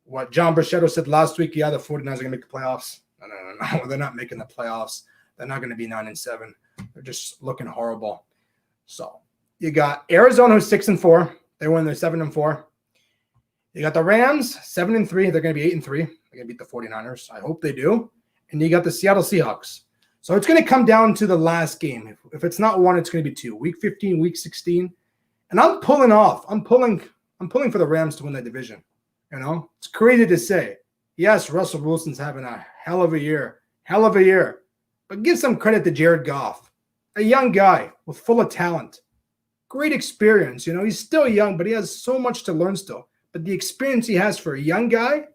What John Brachetto said last week, yeah, the 49ers are going to make the playoffs. No, they're not making the playoffs. They're not going to be 9-7. They're just looking horrible. So you got Arizona, who's 6-4. They win. They're 7-4. You got the Rams, 7-3. They're going to be 8-3. They're going to beat the 49ers. I hope they do. And you got the Seattle Seahawks. So it's going to come down to the last game. If it's not one, it's going to be two. Week 15, week 16. And I'm pulling off. I'm pulling for the Rams to win that division. You know, it's crazy to say. Yes, Russell Wilson's having a hell of a year. Hell of a year. But give some credit to Jared Goff. A young guy with full of talent. Great experience. You know, he's still young, but he has so much to learn still. But the experience he has for a young guy,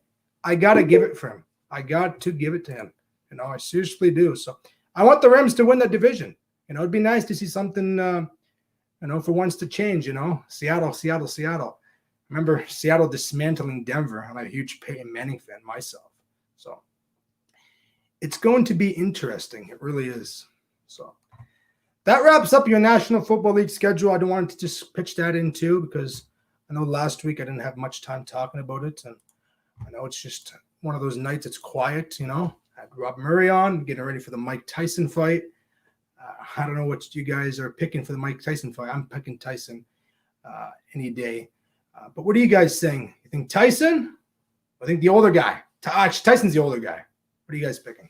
I got to give it for him. I got to give it to him. You know, I seriously do. So I want the Rams to win that division. You know, it'd be nice to see something, you know, for once to change, you know. Seattle. Remember Seattle dismantling Denver. I'm a huge Peyton Manning fan myself. So it's going to be interesting. It really is. So that wraps up your National Football League schedule. I don't want to just pitch that in too, because I know last week I didn't have much time talking about it. And I know it's just one of those nights it's quiet, you know. I had Rob Murray on, getting ready for the Mike Tyson fight. I don't know what you guys are picking for the Mike Tyson fight. I'm picking Tyson any day. But what are you guys saying? You think Tyson? I think the older guy. Tyson's the older guy. What are you guys picking?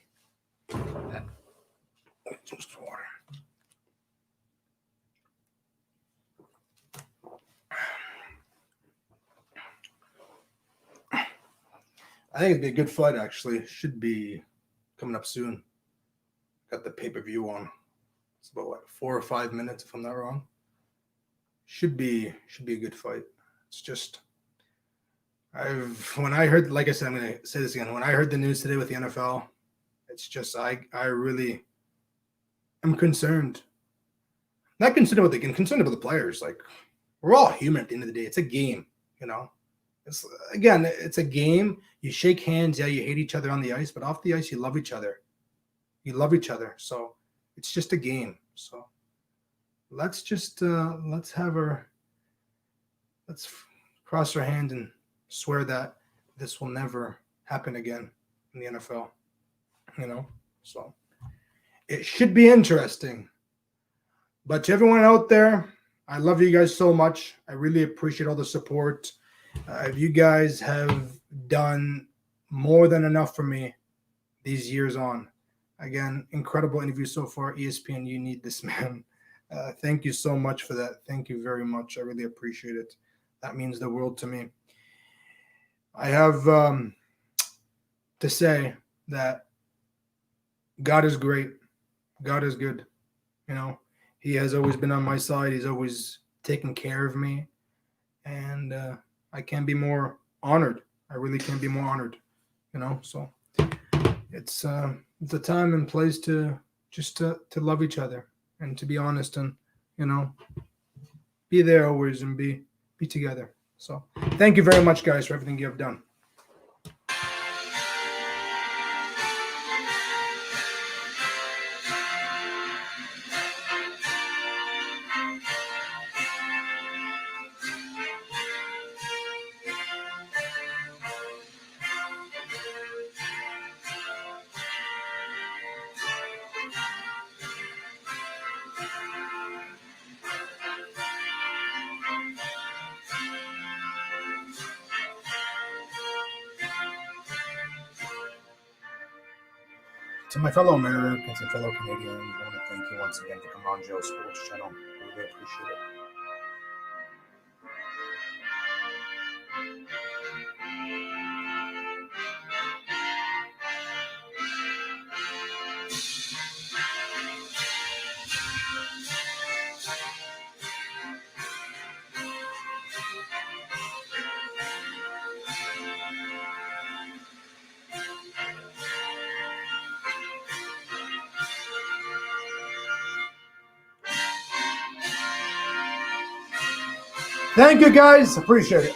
Just water. I think it'd be a good fight, actually. Should be coming up soon. Got the pay-per-view on. It's about, what, 4 or 5 minutes, if I'm not wrong. Should be a good fight. It's just, when I heard, like I said, I'm going to say this again. When I heard the news today with the NFL, it's just, I really am concerned. Not concerned about the game, concerned about the players. Like, we're all human at the end of the day. It's a game, you know. It's a game. You shake hands. Yeah, you hate each other on the ice, but off the ice, you love each other. So it's just a game. So let's cross our hand and swear that this will never happen again in the NFL. You know, so it should be interesting. But to everyone out there, I love you guys so much. I really appreciate all the support. You guys have done more than enough for me these years on. Again, incredible interview so far. ESPN, you need this, man. Thank you so much for that. Thank you very much. I really appreciate it. That means the world to me. I have to say that God is great. God is good. You know, he has always been on my side. He's always taken care of me. And I can't be more honored. I really can't be more honored, you know. So it's a time and place to love each other and to be honest and, you know, be there always and be together. So thank you very much, guys, for everything you have done. To my fellow Americans and fellow Canadians, I want to thank you once again for coming on Joe's Sports Channel. I really appreciate it. Thank you, guys. Appreciate it.